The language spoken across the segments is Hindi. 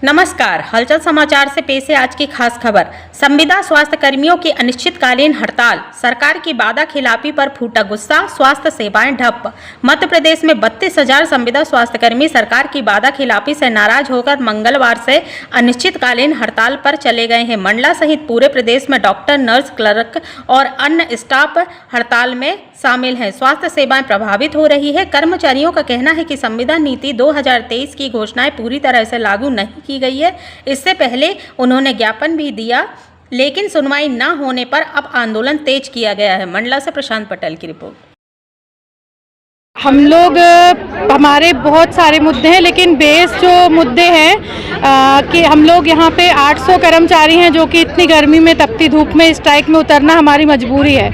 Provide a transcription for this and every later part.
नमस्कार, हलचल समाचार से पेश है आज की खास खबर। संविदा स्वास्थ्य कर्मियों की अनिश्चितकालीन हड़ताल, सरकार की वादा खिलाफी पर फूटा गुस्सा, स्वास्थ्य सेवाएं ठप। मध्य प्रदेश में 32,000 संविदा स्वास्थ्य कर्मी सरकार की वादा खिलाफी से नाराज होकर मंगलवार से अनिश्चितकालीन हड़ताल पर चले गए हैं। मंडला सहित पूरे प्रदेश में डॉक्टर, नर्स, क्लर्क और अन्य स्टाफ हड़ताल में शामिल हैं। स्वास्थ्य सेवाएं प्रभावित हो रही है। कर्मचारियों का कहना है कि संविदा नीति 2023 की घोषणाएं पूरी तरह से लागू नहीं की गई है। इससे पहले उन्होंने ज्ञापन भी दिया, लेकिन सुनवाई न होने पर अब आंदोलन तेज किया गया है। मंडला से प्रशांत पटेल की रिपोर्ट। हम लोग हमारे बहुत सारे मुद्दे हैं, लेकिन बेस जो मुद्दे हैं कि हम लोग यहाँ पे 800 कर्मचारी हैं जो कि इतनी गर्मी में तपती धूप में स्ट्राइक में उतरना हमारी मजबूरी है,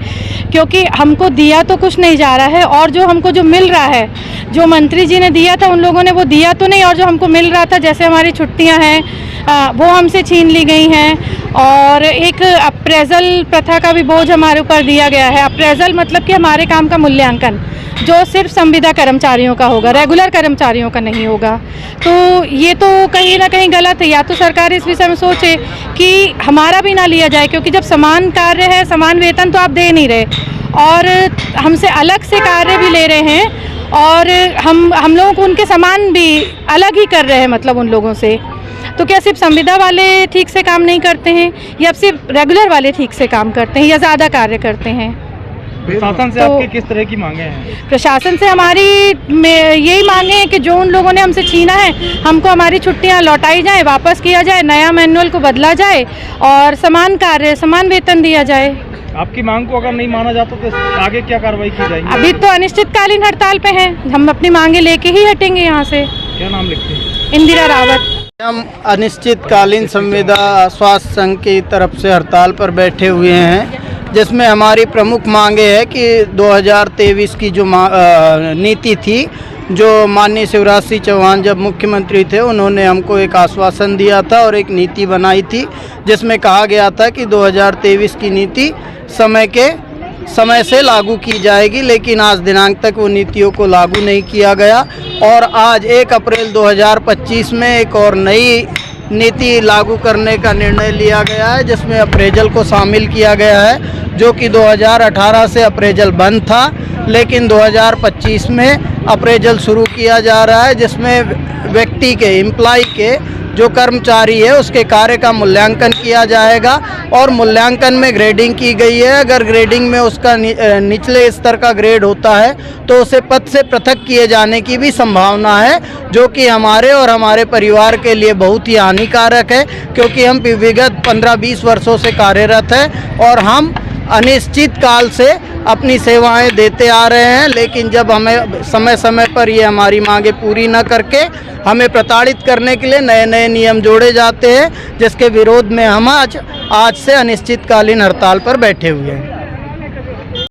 क्योंकि हमको दिया तो कुछ नहीं जा रहा है और जो हमको जो मिल रहा है, जो मंत्री जी ने दिया था उन लोगों ने वो दिया तो नहीं, और जो हमको मिल रहा था जैसे हमारी छुट्टियां हैं वो हमसे छीन ली गई हैं। और एक अप्रेजल प्रथा का भी बोझ हमारे ऊपर दिया गया है। अप्रेजल मतलब कि हमारे काम का मूल्यांकन जो सिर्फ संविदा कर्मचारियों का होगा, रेगुलर कर्मचारियों का नहीं होगा। तो ये तो कहीं ना कहीं गलत है। या तो सरकार इस विषय में सोचे कि हमारा भी ना लिया जाए, क्योंकि जब समान कार्य है, समान वेतन तो आप दे नहीं रहे और हमसे अलग से कार्य भी ले रहे हैं और हम लोगों को उनके समान भी अलग ही कर रहे हैं, मतलब उन लोगों से। तो क्या सिर्फ संविदा वाले ठीक से काम नहीं करते हैं या सिर्फ रेगुलर वाले ठीक से काम करते हैं या ज़्यादा कार्य करते हैं? प्रशासन से आपकी किस तरह की मांगे हैं? प्रशासन से हमारी यही मांगे हैं कि जो उन लोगों ने हमसे छीना है, हमको हमारी छुट्टियां लौटाई जाए, वापस किया जाए, नया मैनुअल को बदला जाए और समान कार्य, समान वेतन दिया जाए। आपकी मांग को अगर नहीं माना जाता तो आगे क्या कार्रवाई की जाएगी? अभी तो अनिश्चितकालीन हड़ताल पे हैं, हम अपनी मांगे लेके ही हटेंगे यहाँ से। क्या नाम लिखते हैं? इंदिरा रावत। हम अनिश्चितकालीन संविदा स्वास्थ्य संघ की तरफ से हड़ताल पर बैठे हुए हैं, जिसमें हमारी प्रमुख मांगे है कि 2023 की जो नीति थी, जो माननीय शिवराज सिंह चौहान जब मुख्यमंत्री थे उन्होंने हमको एक आश्वासन दिया था और एक नीति बनाई थी, जिसमें कहा गया था कि 2023 की नीति समय से लागू की जाएगी, लेकिन आज दिनांक तक वो नीतियों को लागू नहीं किया गया। और आज 1 अप्रैल 2025 में एक और नई नीति लागू करने का निर्णय लिया गया है, जिसमें अप्रेजल को शामिल किया गया है, जो कि 2018 से अप्रेजल बंद था, लेकिन 2025 में अप्रेजल शुरू किया जा रहा है, जिसमें व्यक्ति के, एम्प्लॉय के, जो कर्मचारी है उसके कार्य का मूल्यांकन किया जाएगा और मूल्यांकन में ग्रेडिंग की गई है। अगर ग्रेडिंग में उसका निचले स्तर का ग्रेड होता है तो उसे पद से पृथक किए जाने की भी संभावना है, जो कि हमारे और हमारे परिवार के लिए बहुत ही हानिकारक है, क्योंकि हम विगत 15-20 वर्षों से कार्यरत हैं और हम अनिश्चित काल से अपनी सेवाएं देते आ रहे हैं, लेकिन जब हमें समय समय पर ये हमारी मांगे पूरी न करके हमें प्रताड़ित करने के लिए नए नए नियम जोड़े जाते हैं, जिसके विरोध में हम आज से अनिश्चितकालीन हड़ताल पर बैठे हुए हैं।